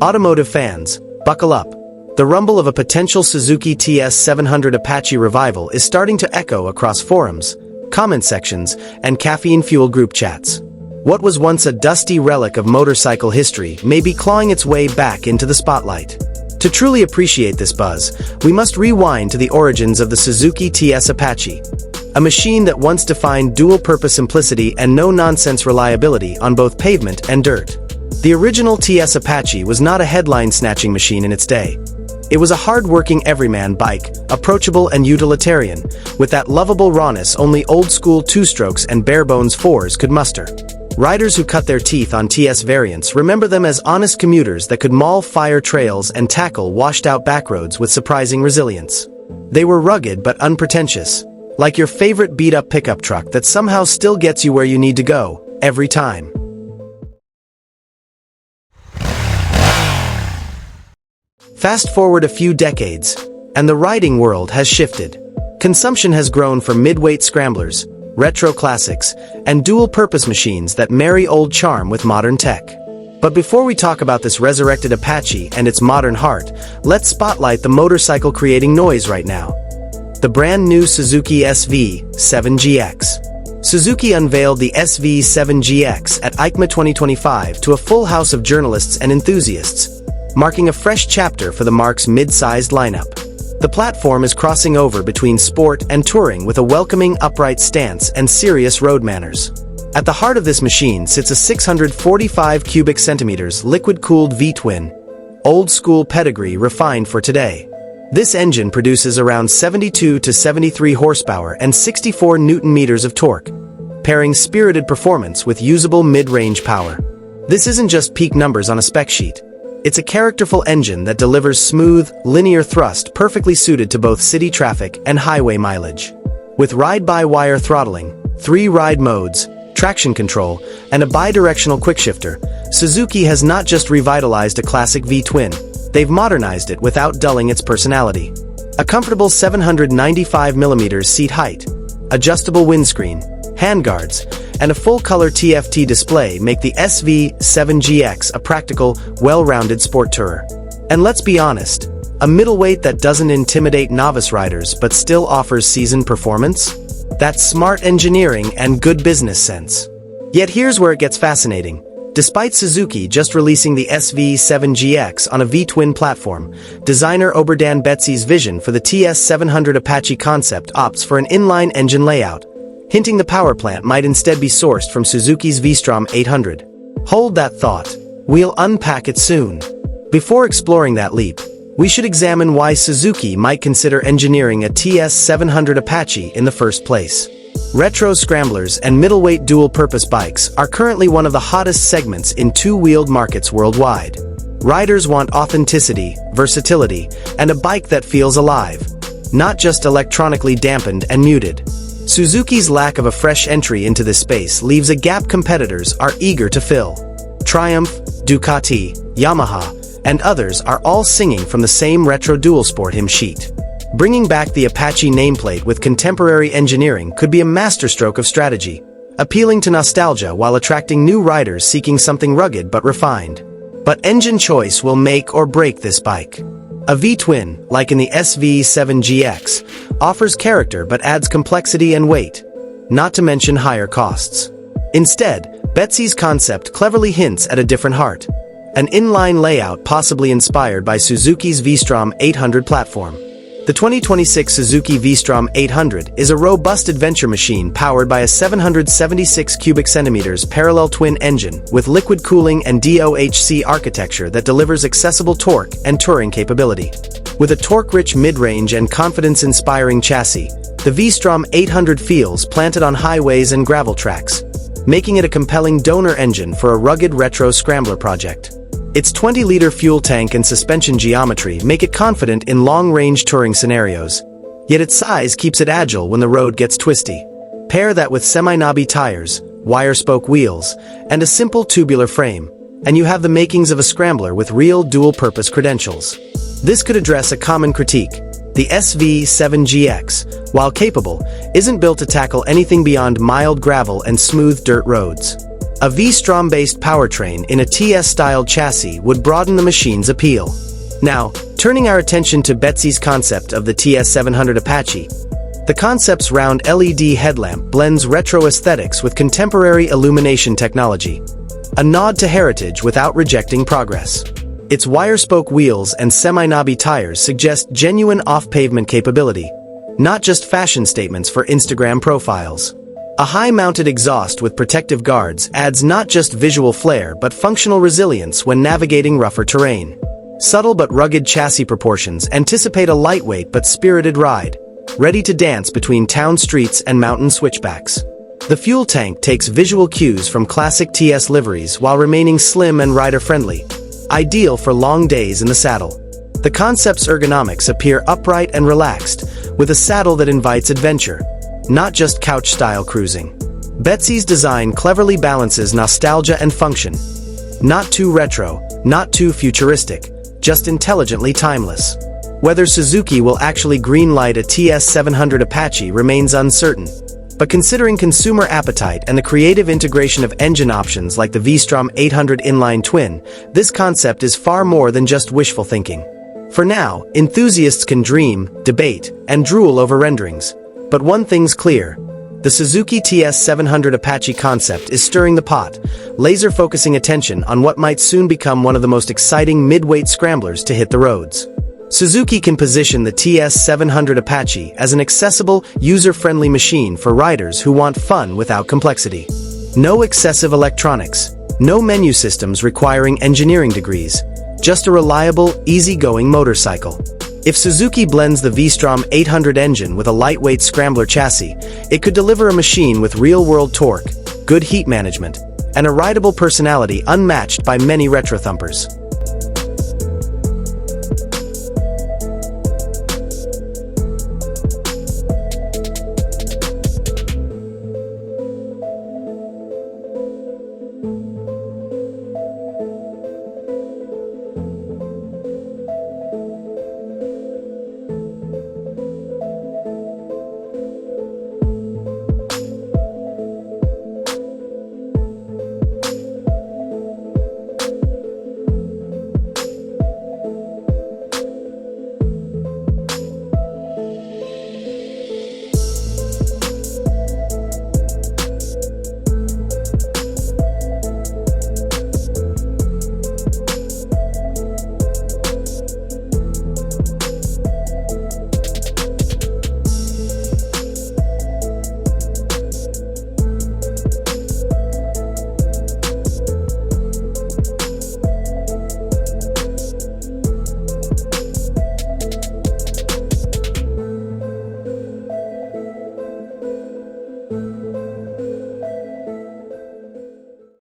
Automotive fans, buckle up. The rumble of a potential Suzuki TS700 Apache revival is starting to echo across forums, comment sections, and caffeine-fueled group chats. What was once a dusty relic of motorcycle history may be clawing its way back into the spotlight. To truly appreciate this buzz, we must rewind to the origins of the Suzuki TS Apache, a machine that once defined dual-purpose simplicity and no-nonsense reliability on both pavement and dirt. The original TS Apache was not a headline-snatching machine in its day. It was a hard-working everyman bike, approachable and utilitarian, with that lovable rawness only old-school two-strokes and bare-bones fours could muster. Riders who cut their teeth on TS variants remember them as honest commuters that could maul fire trails and tackle washed-out backroads with surprising resilience. They were rugged but unpretentious, like your favorite beat-up pickup truck that somehow still gets you where you need to go, every time. Fast forward a few decades, and the riding world has shifted. Consumption has grown for mid-weight scramblers, retro classics, and dual-purpose machines that marry old charm with modern tech. But before we talk about this resurrected Apache and its modern heart, let's spotlight the motorcycle creating noise right now. The brand new Suzuki SV7GX. Suzuki unveiled the SV7GX at EICMA 2025 to a full house of journalists and enthusiasts, marking a fresh chapter for the marque's mid-sized lineup. The platform is crossing over between sport and touring with a welcoming upright stance and serious road manners. At the heart of this machine sits a 645 cubic centimeters liquid-cooled V-twin, old-school pedigree refined for today. This engine produces around 72 to 73 horsepower and 64 newton-meters of torque, pairing spirited performance with usable mid-range power. This isn't just peak numbers on a spec sheet. It's a characterful engine that delivers smooth, linear thrust perfectly suited to both city traffic and highway mileage. With ride-by-wire throttling, 3 ride modes, traction control, and a bi-directional quickshifter, Suzuki has not just revitalized a classic V-twin, they've modernized it without dulling its personality. A comfortable 795mm seat height, adjustable windscreen, handguards, and a full-color TFT display make the SV7GX a practical, well-rounded sport tourer. And let's be honest, a middleweight that doesn't intimidate novice riders but still offers seasoned performance? That's smart engineering and good business sense. Yet here's where it gets fascinating. Despite Suzuki just releasing the SV7GX on a V-twin platform, designer Oberdan Betsy's vision for the TS700 Apache concept opts for an inline engine layout, hinting the power plant might instead be sourced from Suzuki's V-Strom 800. Hold that thought. We'll unpack it soon. Before exploring that leap, we should examine why Suzuki might consider engineering a TS700 Apache in the first place. Retro scramblers and middleweight dual-purpose bikes are currently one of the hottest segments in two-wheeled markets worldwide. Riders want authenticity, versatility, and a bike that feels alive, not just electronically dampened and muted. Suzuki's lack of a fresh entry into this space leaves a gap competitors are eager to fill. Triumph, Ducati, Yamaha, and others are all singing from the same retro dual-sport hymn sheet. Bringing back the Apache nameplate with contemporary engineering could be a masterstroke of strategy, appealing to nostalgia while attracting new riders seeking something rugged but refined. But engine choice will make or break this bike. A V-twin, like in the SV7GX, offers character but adds complexity and weight, not to mention higher costs. Instead, Betsy's concept cleverly hints at a different heart, an inline layout possibly inspired by Suzuki's V-Strom 800 platform. The 2026 Suzuki V-Strom 800 is a robust adventure machine powered by a 776 cubic centimeters parallel twin engine with liquid cooling and DOHC architecture that delivers accessible torque and touring capability. With a torque-rich mid-range and confidence-inspiring chassis, the V-Strom 800 feels planted on highways and gravel tracks, making it a compelling donor engine for a rugged retro scrambler project. Its 20-liter fuel tank and suspension geometry make it confident in long-range touring scenarios, yet its size keeps it agile when the road gets twisty. Pair that with semi-knobby tires, wire-spoke wheels, and a simple tubular frame, and you have the makings of a scrambler with real dual-purpose credentials. This could address a common critique. The SV7GX, while capable, isn't built to tackle anything beyond mild gravel and smooth dirt roads. A V-Strom-based powertrain in a TS-styled chassis would broaden the machine's appeal. Now, turning our attention to Betsy's concept of the TS700 Apache, the concept's round LED headlamp blends retro aesthetics with contemporary illumination technology, a nod to heritage without rejecting progress. Its wire-spoke wheels and semi-knobby tires suggest genuine off-pavement capability, not just fashion statements for Instagram profiles. A high-mounted exhaust with protective guards adds not just visual flair but functional resilience when navigating rougher terrain. Subtle but rugged chassis proportions anticipate a lightweight but spirited ride, ready to dance between town streets and mountain switchbacks. The fuel tank takes visual cues from classic TS liveries while remaining slim and rider-friendly, ideal for long days in the saddle. The concept's ergonomics appear upright and relaxed, with a saddle that invites adventure, not just couch-style cruising. Betsy's design cleverly balances nostalgia and function. Not too retro, not too futuristic, just intelligently timeless. Whether Suzuki will actually greenlight a TS700 Apache remains uncertain, but considering consumer appetite and the creative integration of engine options like the V-Strom 800 inline twin, this concept is far more than just wishful thinking. For now, enthusiasts can dream, debate, and drool over renderings. But one thing's clear. The Suzuki TS700 Apache concept is stirring the pot, laser-focusing attention on what might soon become one of the most exciting mid-weight scramblers to hit the roads. Suzuki can position the TS700 Apache as an accessible, user-friendly machine for riders who want fun without complexity. No excessive electronics, no menu systems requiring engineering degrees, just a reliable, easy-going motorcycle. If Suzuki blends the V-Strom 800 engine with a lightweight scrambler chassis, it could deliver a machine with real-world torque, good heat management, and a rideable personality unmatched by many retro thumpers.